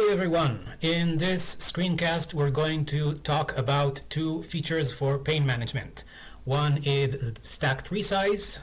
Hey everyone, in this screencast we're going to talk about two features for pane management. One is stacked resize,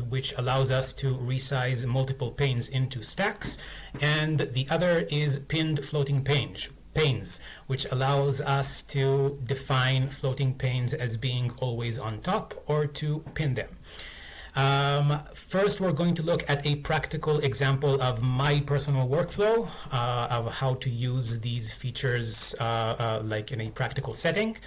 which allows us to resize multiple panes into stacks, and the other is pinned floating panes, which allows us to define floating panes as being always on top or to pin them. First, we're going to look at a practical example of my personal workflow of how to use these features like in a practical setting.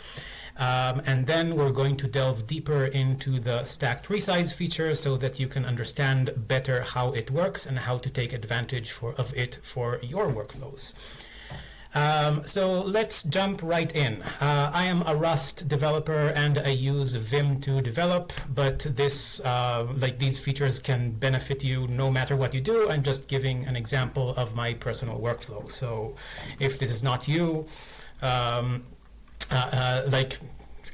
And then we're going to delve deeper into the stacked resize feature so that you can understand better how it works and how to take advantage of it for your workflows. So let's jump right in. I am a Rust developer and I use Vim to develop, but this, like these features can benefit you no matter what you do. I'm just giving an example of my personal workflow. So if this is not you, like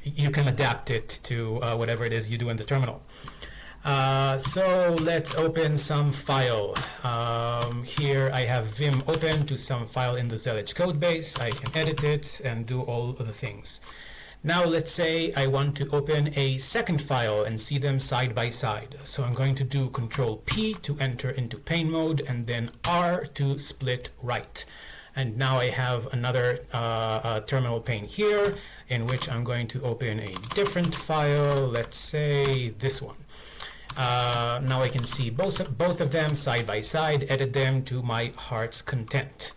you can adapt it to whatever it is you do in the terminal. So let's open some file. Here I have Vim open to some file in the Zellij code base. I can edit it and do all of the things. Now let's say I want to open a second file and see them side by side. So I'm going to do Control P to enter into pane mode and then R to split right. And now I have another terminal pane here in which I'm going to open a different file. Let's say this one. Now I can see both of them side by side, edit them to my heart's content.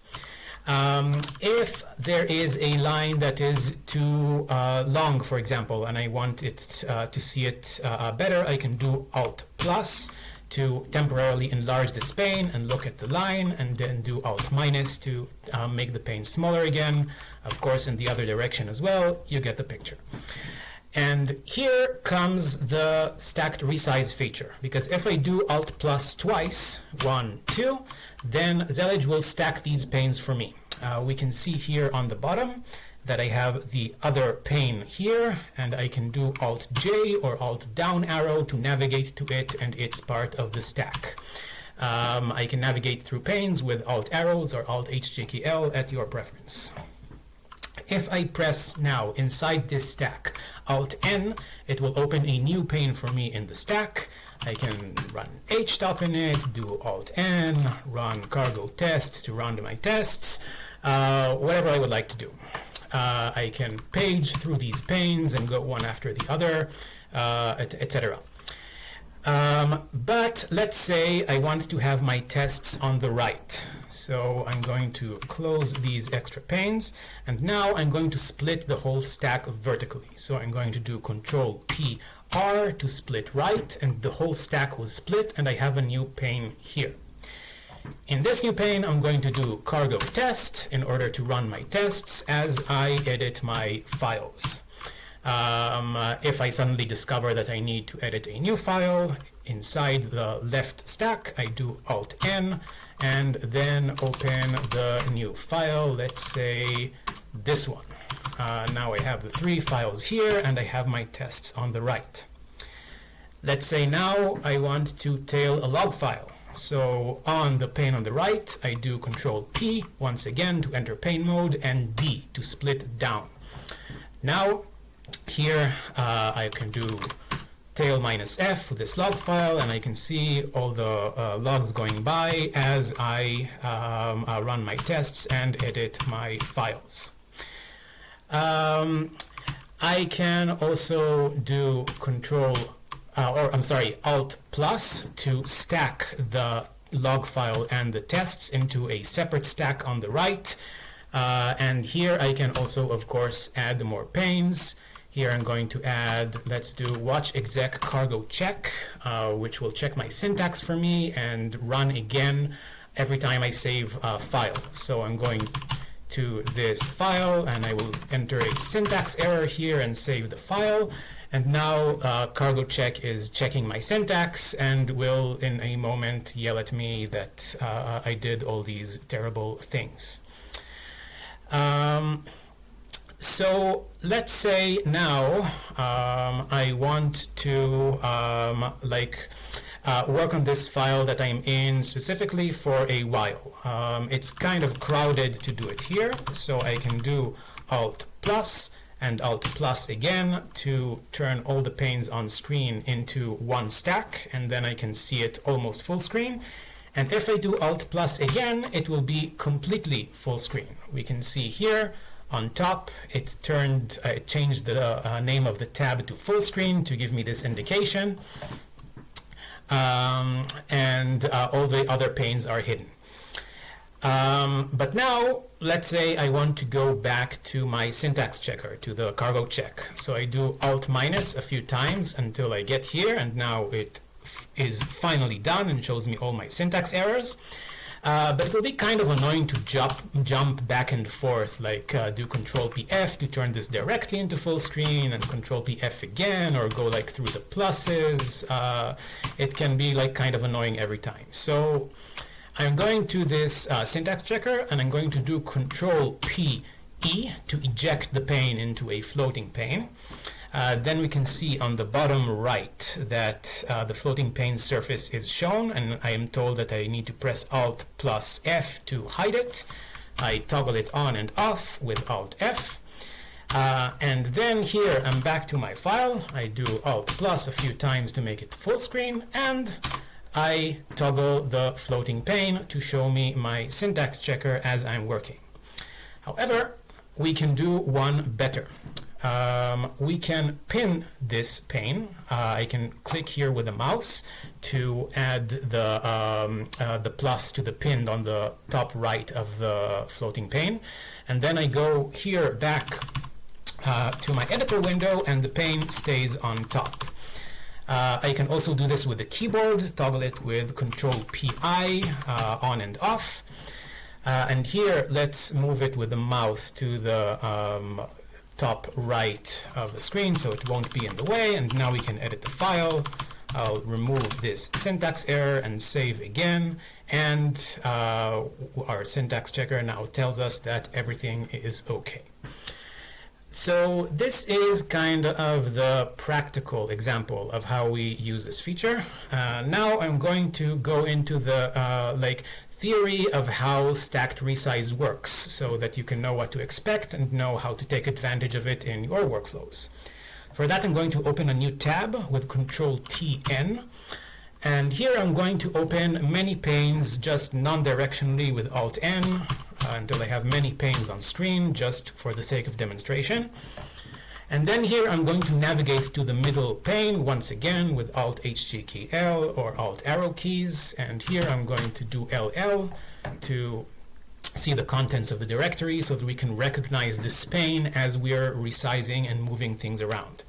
If there is a line that is too long, for example, and I want it to see it better, I can do Alt plus to temporarily enlarge this pane and look at the line, and then do Alt minus to make the pane smaller again. Of course, in the other direction as well. You get the picture. And here comes the stacked resize feature, because if I do Alt plus twice, 1, 2, then Zellij will stack these panes for me. We can see here on the bottom that I have the other pane here, and I can do Alt J or Alt down arrow to navigate to it, and it's part of the stack. I can navigate through panes with Alt arrows or Alt HJKL at your preference. If I press now inside this stack Alt N, it will open a new pane for me in the stack. I can run htop in it, do Alt N, run cargo test to run my tests, whatever I would like to do. I can page through these panes and go one after the other, etc. But let's say I want to have my tests on the right. So I'm going to close these extra panes, and now I'm going to split the whole stack vertically. So I'm going to do Control P R to split right, and the whole stack was split, and I have a new pane here. In this new pane, I'm going to do cargo test in order to run my tests as I edit my files. If I suddenly discover that I need to edit a new file inside the left stack, I do Alt N and then open the new file. Let's say this one. Now I have the 3 files here and I have my tests on the right. Let's say now I want to tail a log file. So on the pane on the right, I do Control P once again to enter pane mode and D to split down. Now here I can do tail minus F for this log file, and I can see all the logs going by as I run my tests and edit my files. I can also do Alt plus to stack the log file and the tests into a separate stack on the right. And here I can also, of course, add more panes. Here I'm going to add, let's do watch exec cargo check, which will check my syntax for me and run again every time I save a file. So I'm going to this file and I will enter a syntax error here and save the file. And now cargo check is checking my syntax and will in a moment yell at me that I did all these terrible things. So let's say now I want to work on this file that I'm in specifically for a while. It's kind of crowded to do it here, so I can do Alt plus and Alt plus again to turn all the panes on screen into one stack, and then I can see it almost full screen. And if I do Alt plus again, it will be completely full screen. We can see here on top, it changed the name of the tab to full screen to give me this indication. And all the other panes are hidden. But now, let's say I want to go back to my syntax checker, to the cargo check. So I do Alt minus a few times until I get here, and now it is finally done and shows me all my syntax errors. But it will be kind of annoying to jump back and forth, like do Control PF to turn this directly into full screen, and Control PF again, or go like through the pluses. It can be like kind of annoying every time. So I'm going to this syntax checker, and I'm going to do Control PE to eject the pane into a floating pane. Then we can see on the bottom right that the floating pane surface is shown, and I am told that I need to press Alt plus F to hide it. I toggle it on and off with Alt F. And then here I'm back to my file. I do Alt plus a few times to make it full screen, and I toggle the floating pane to show me my syntax checker as I'm working. However, we can do one better. We can pin this pane. I can click here with the mouse to add the plus to the pin on the top right of the floating pane, and then I go here back to my editor window, and the pane stays on top. I can also do this with the keyboard, toggle it with Control PI on and off. And here, let's move it with the mouse to the top right of the screen so it won't be in the way, and now we can edit the file. I'll remove this syntax error and save again, and our syntax checker now tells us that everything is okay. So this is kind of the practical example of how we use this feature. Now I'm going to go into the theory of how stacked resize works, so that you can know what to expect and know how to take advantage of it in your workflows. For that, I'm going to open a new tab with Control TN, and here I'm going to open many panes just non-directionally with Alt N until I have many panes on screen, just for the sake of demonstration. And then here I'm going to navigate to the middle pane once again with Alt HG key L or Alt arrow keys, and here I'm going to do LL to see the contents of the directory so that we can recognize this pane as we're resizing and moving things around.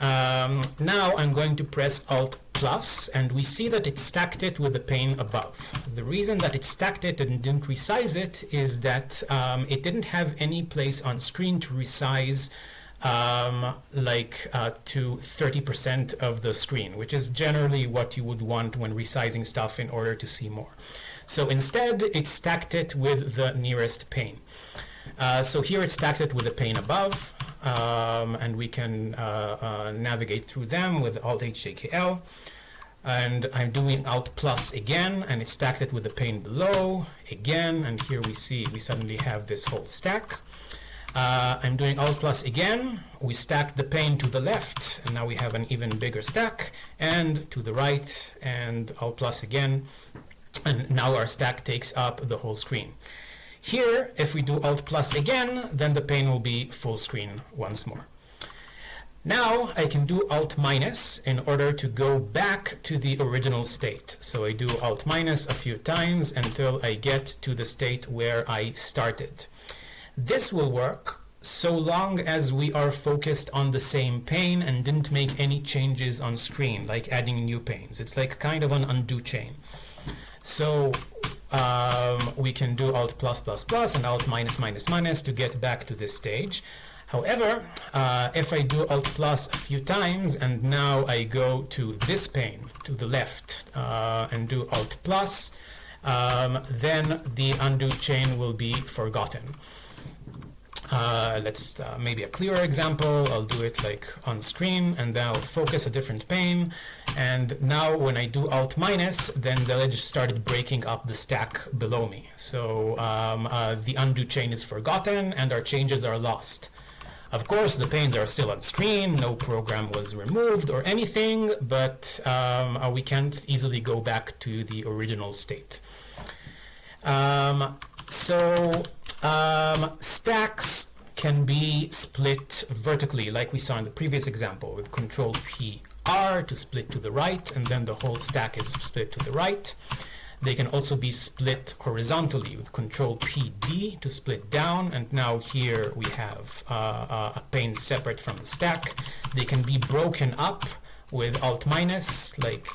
Now I'm going to press Alt plus, and we see that it stacked it with the pane above. The reason that it stacked it and didn't resize it is that it didn't have any place on screen to resize to 30% of the screen, which is generally what you would want when resizing stuff in order to see more. So instead, it stacked it with the nearest pane. So here it stacked it with the pane above, and we can navigate through them with Alt HJKL. And I'm doing Alt plus again, and it stacked it with the pane below again, and here we see we suddenly have this whole stack. I'm doing Alt plus again. We stacked the pane to the left, and now we have an even bigger stack, and to the right, and Alt plus again, and now our stack takes up the whole screen. Here, if we do Alt plus again, then the pane will be full screen once more. Now I can do Alt minus in order to go back to the original state. So I do Alt minus a few times until I get to the state where I started. This will work so long as we are focused on the same pane and didn't make any changes on screen, like adding new panes. It's like kind of an undo chain. So we can do Alt plus plus plus and Alt minus minus minus to get back to this stage. However, if I do Alt plus a few times and now I go to this pane to the left and do Alt plus, then the undo chain will be forgotten. Let's maybe a clearer example. I'll do it like on screen, and then I'll focus a different pane. And now when I do Alt minus, then Zellij started breaking up the stack below me. So the undo chain is forgotten and our changes are lost. Of course, the panes are still on screen, no program was removed or anything, but we can't easily go back to the original state. Stacks can be split vertically, like we saw in the previous example, with Control P R to split to the right, and then the whole stack is split to the right. They can also be split horizontally with Control P D to split down, and now here we have a pane separate from the stack. They can be broken up with Alt minus, like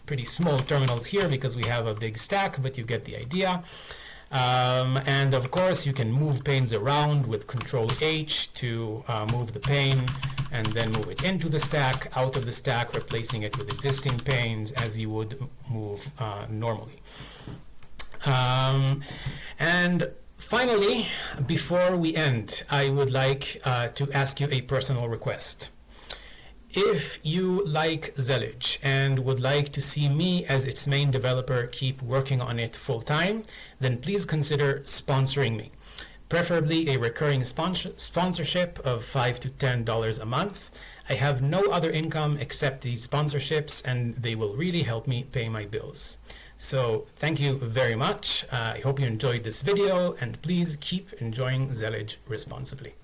pretty small terminals here because we have a big stack, but you get the idea. And of course you can move panes around with Control H to move the pane and then move it into the stack, out of the stack, replacing it with existing panes as you would move normally. And finally, before we end, I would like to ask you a personal request. If you like Zellij and would like to see me as its main developer keep working on it full-time, then please consider sponsoring me. Preferably a recurring sponsorship of $5 to $10 a month. I have no other income except these sponsorships, and they will really help me pay my bills. So thank you very much. I hope you enjoyed this video, and please keep enjoying Zellij responsibly.